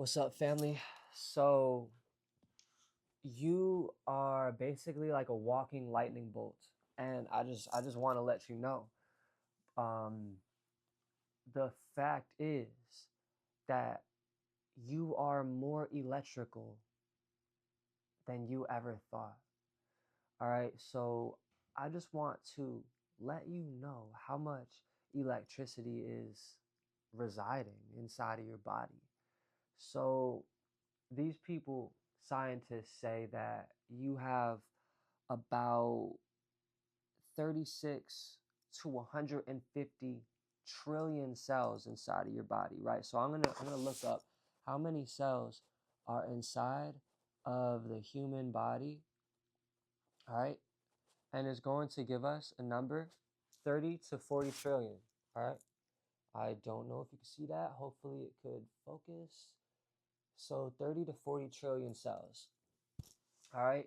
What's up, family? So, you are basically like a walking lightning bolt, and I just want to let you know. Um, the fact is that you are more electrical than you ever thought. All right, so I just want to let you know how much electricity is residing inside of your body. So, these people, scientists say that you have about 36 to 150 trillion cells inside of your body, right? So I'm gonna look up how many cells are inside of the human body, all right? And it's going to give us a number 30 to 40 trillion, all right? I don't know if you can see that. Hopefully it could focus. So 30 to 40 trillion cells. All right.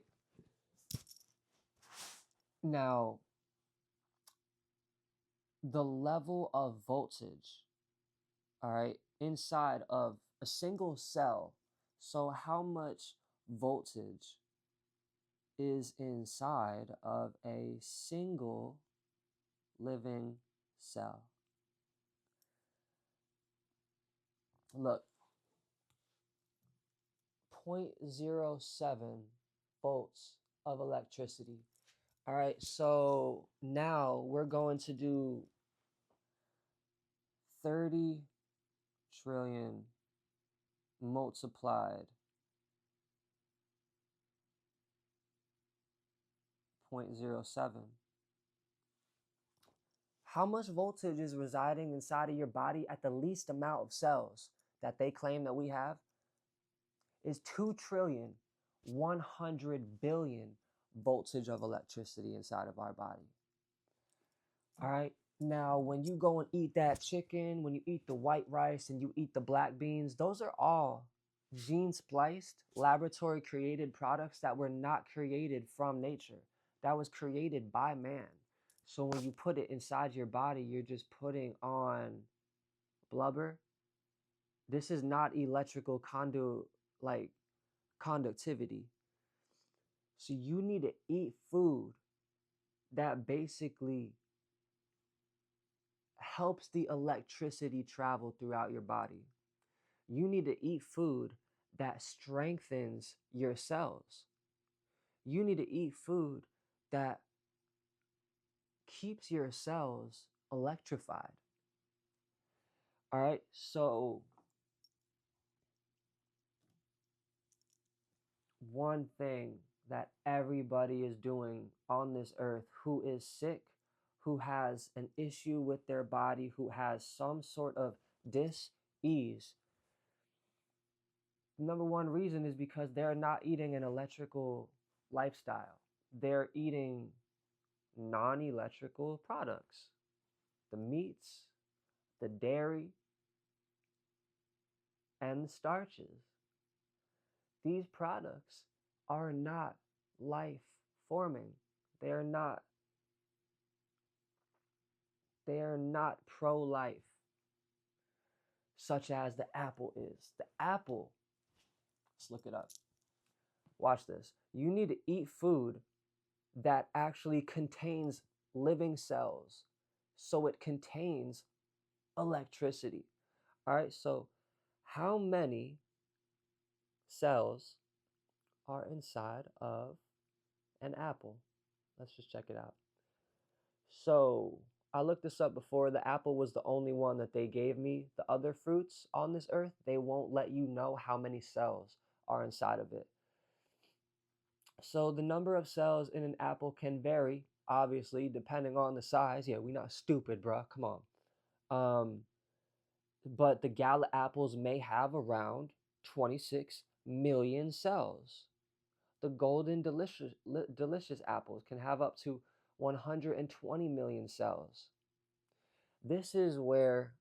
Now, the level of voltage, all right, inside of a single cell. So, how much voltage is inside of a single living cell? Look, 0.07 volts of electricity. All right, so now we're going to do 30 trillion multiplied 0.07. How much voltage is residing inside of your body at the least amount of cells that they claim that we have is 2 trillion 100 billion voltage of electricity inside of our body. All right. Now, when you go and eat that chicken, when you eat the white rice and you eat the black beans, those are all gene spliced, laboratory created products that were not created from nature. That was created by man. So when you put it inside your body, you're just putting on blubber. This is not electrical like conductivity. So you need to eat food that basically helps the electricity travel throughout your body. You need to eat food that strengthens your cells. You need to eat food that keeps your cells electrified. All right. So, one thing that everybody is doing on this earth who is sick, who has an issue with their body, who has some sort of dis-ease, number one reason is because they're not eating an electrical lifestyle. They're eating non electrical products, the meats, the dairy, and the starches. These products are not life forming. They are not they are not pro-life, such as the apple is. The apple, let's look it up. Watch this. You need to eat food that actually contains living cells, so it contains electricity. All right, so how many cells are inside of an apple? Let's just check it out. So I looked this up before. The apple was the only one that they gave me. The other fruits on this earth, they won't let you know how many cells are inside of it. So the number of cells in an apple can vary, obviously, depending on the size. Yeah, we not stupid, bruh. Come on. Um, but the gala apples may have around 26 million cells. The golden delicious apples can have up to 120 million cells. This is where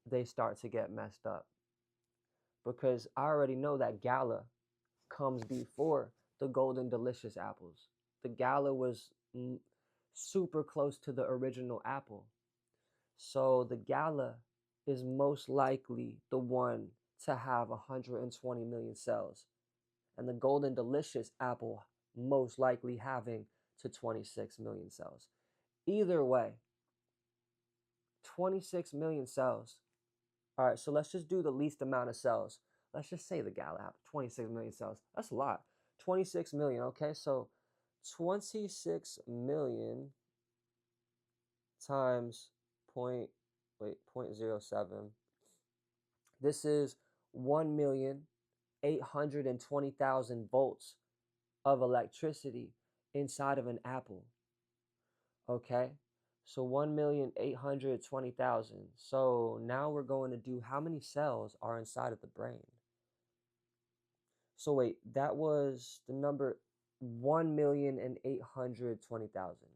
they start to get messed up, because I already know that gala comes before the golden delicious apples. The gala was super close to the original apple. So the gala is most likely the one to have 120 million cells, and the golden delicious apple most likely having to 26 million cells. Either way, 26 million cells. All right, so let's just do the least amount of cells. Let's just say the gal apple, 26 million cells. That's a lot. 26 million, okay? So 26 million times point, wait, 0.07. This is 1,820,000 volts of electricity inside of an apple. Okay, so 1,820,000. So now we're going to do how many cells are inside of the brain. So wait, that was the number 1,820,000.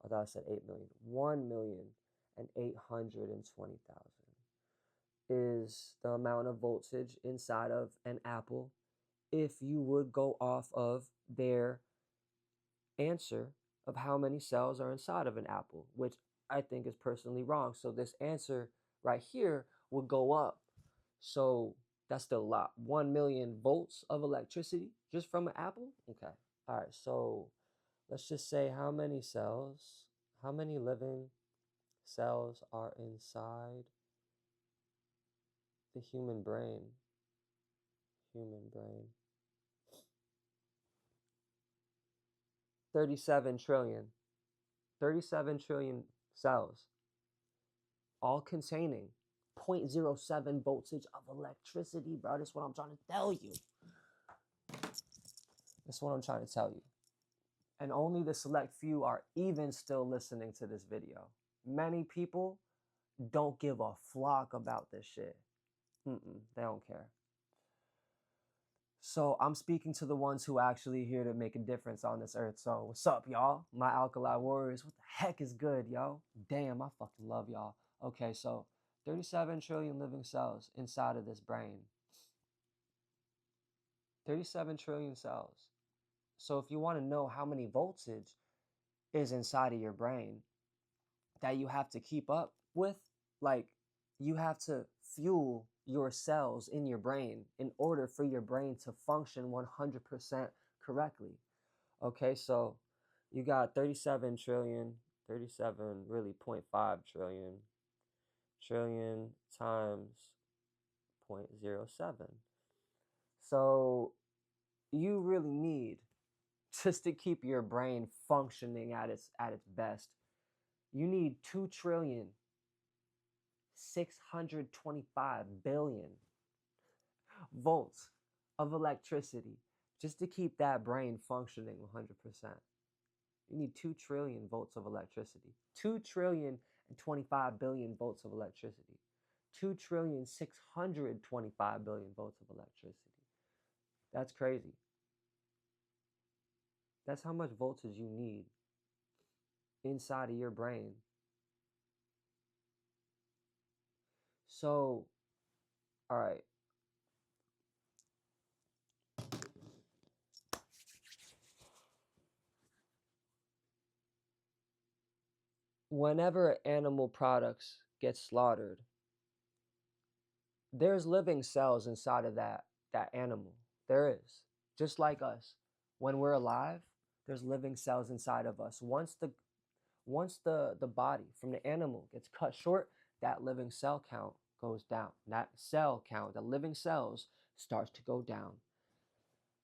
I thought I said 8 million. 1,820,000 is the amount of voltage inside of an apple if you would go off of their answer of how many cells are inside of an apple, which I think is personally wrong. So this answer right here would go up. So that's still a lot. 1 million volts of electricity just from an apple? Okay. All right. So let's just say how many cells, how many living cells are inside the human brain? Human brain. 37 trillion. 37 trillion cells, all containing 0.07 voltage of electricity, bro. That's what I'm trying to tell you. That's what I'm trying to tell you. And only the select few are even still listening to this video. Many people don't give a flock about this shit. They don't care. So I'm speaking to the ones who actually here to make a difference on this earth. So what's up, y'all? My Alkali Warriors. What the heck is good, yo? Damn, I fucking love y'all. Okay, so 37 trillion living cells inside of this brain. 37 trillion cells. So if you want to know how many voltage is inside of your brain that you have to keep up with, like you have to fuel your cells in your brain in order for your brain to function 100% correctly. Okay, so you got 37 trillion, 37 really 0.5 trillion times 0.07. So you really need, just to keep your brain functioning at its best, you need 2,625,000,000,000 volts of electricity just to keep that brain functioning 100%. You need 2 trillion volts of electricity. 2,025,000,000,000 volts of electricity. 2,625,000,000,000 volts of electricity. That's crazy. That's how much voltage you need inside of your brain. So, all right. Whenever animal products get slaughtered, there's living cells inside of that animal. There is. Just like us. When we're alive, there's living cells inside of us. Once the body from the animal gets cut short, that living cell count goes down. That cell count, the living cells starts to go down.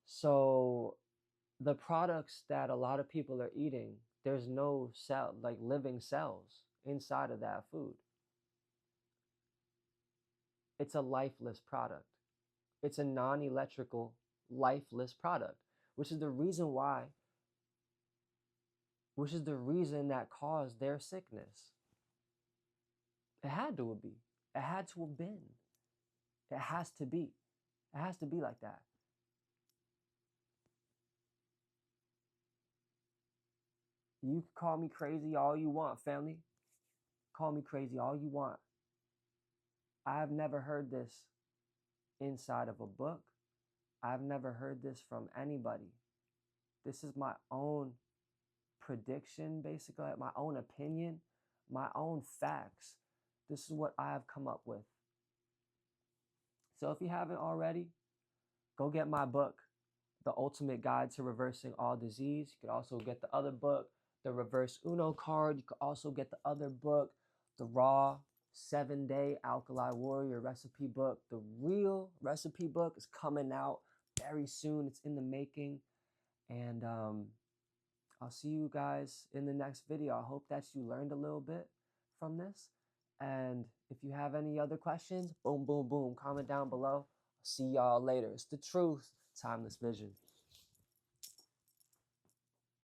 So the products that a lot of people are eating, there's no cell, like living cells inside of that food. It's a lifeless product. It's a non-electrical, lifeless product, which is the reason that caused their sickness. It had to be. It had to have been. It has to be. It has to be like that. You can call me crazy all you want, family. Call me crazy all you want. I've never heard this inside of a book. I've never heard this from anybody. This is my own prediction, basically, my own opinion, my own facts. This is what I have come up with. So if you haven't already, go get my book, The Ultimate Guide to Reversing All Disease. You could also get the other book, The Reverse Uno Card. You could also get the other book, The Raw 7-Day Alkali Warrior Recipe Book. The real recipe book is coming out very soon. It's in the making. And I'll see you guys in the next video. I hope that you learned a little bit from this. And if you have any other questions, boom, boom, boom, comment down below. I'll see y'all later. It's the truth. Timeless vision.